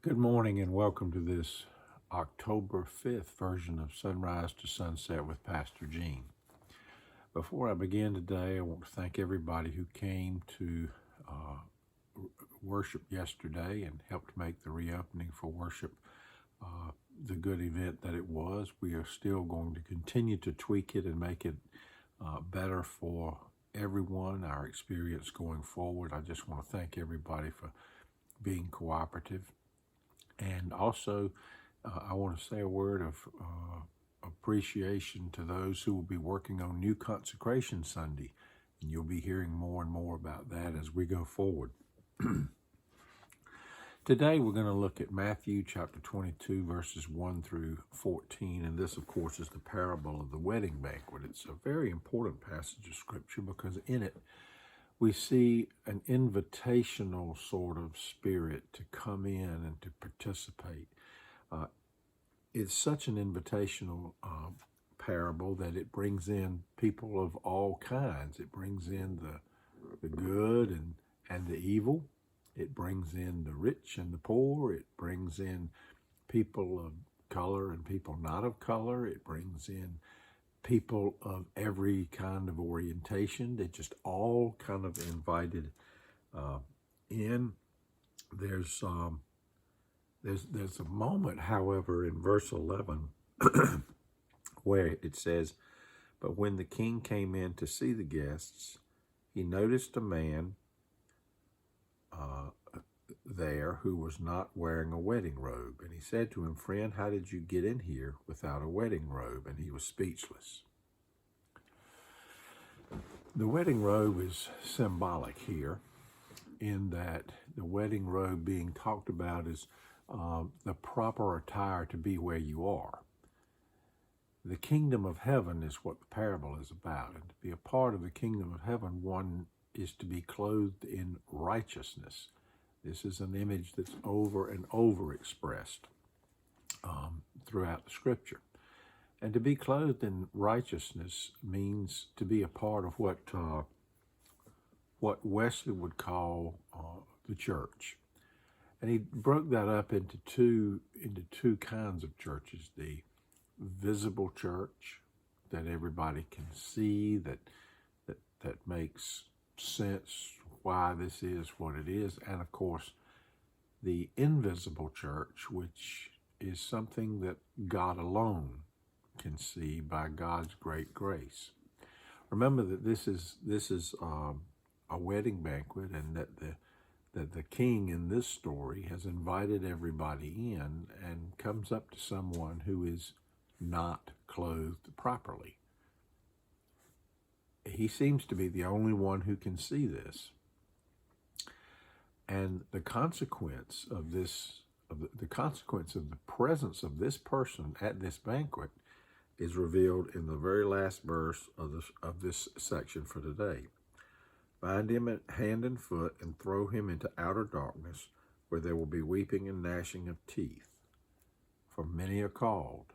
Good morning and welcome to this October 5th version of Sunrise to Sunset with Pastor Gene. Before I begin today, I want to thank everybody who came to worship yesterday and helped make the reopening for worship the good event that it was. We are still going to continue to tweak it and make it better for everyone, our experience going forward. I just want to thank everybody for being cooperative. And also, I want to say a word of appreciation to those who will be working on New Consecration Sunday. And you'll be hearing more and more about that as we go forward. Today, we're going to look at Matthew chapter 22, verses 1 through 14. And this, of course, is the parable of the wedding banquet. It's a very important passage of Scripture because in it, we see an invitational sort of spirit to come in and to participate. It's such an invitational parable that it brings in people of all kinds. It brings in the good and the evil. It brings in the rich and the poor. It brings in people of color and people not of color. It brings in people of every kind of orientation. They just all kind of invited in. There's a moment, however, in verse 11 where it says, "But when the king came in to see the guests, he noticed a man there who was not wearing a wedding robe. And he said to him, 'Friend, how did you get in here without a wedding robe?' And he was speechless." The wedding robe is symbolic here in that the wedding robe being talked about is the proper attire to be where you are. The kingdom of heaven is what the parable is about. And to be a part of the kingdom of heaven, one is to be clothed in righteousness. This is an image that's over and over expressed throughout the Scripture. And to be clothed in righteousness means to be a part of what Wesley would call the church. And he broke that up into two kinds of churches: the visible church that everybody can see, that makes sense why this is what it is, and of course the invisible church, which is something that God alone can see by God's great grace. Remember that this is a wedding banquet, and that the king in this story has invited everybody in and comes up to someone who is not clothed properly. He seems to be the only one who can see this. And the consequence of this, the consequence of the presence of this person at this banquet is revealed in the very last verse of this section for today. "Bind him at hand and foot and throw him into outer darkness, where there will be weeping and gnashing of teeth. For many are called,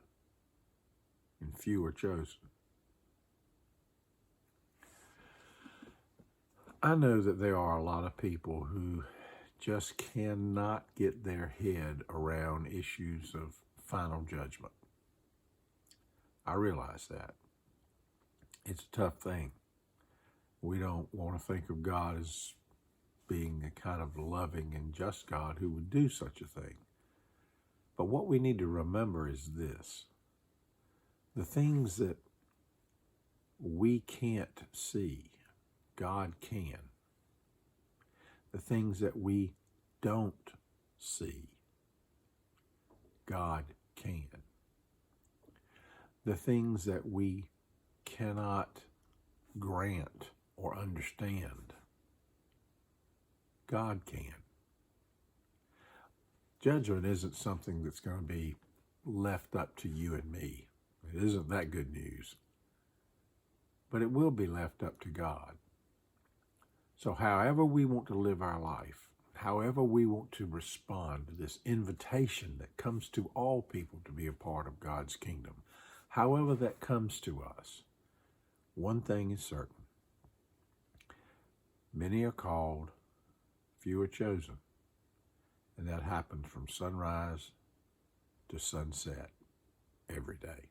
and few are chosen." I know that there are a lot of people who just cannot get their head around issues of final judgment. I realize that. It's a tough thing. We don't want to think of God as being a kind of loving and just God who would do such a thing. But what we need to remember is this: the things that we can't see, God can. The things that we don't see, God can. The things that we cannot grant or understand, God can. Judgment isn't something that's going to be left up to you and me. It isn't that good news. But it will be left up to God. So however we want to live our life, however we want to respond to this invitation that comes to all people to be a part of God's kingdom, however that comes to us, one thing is certain: many are called, few are chosen. And that happens from sunrise to sunset every day.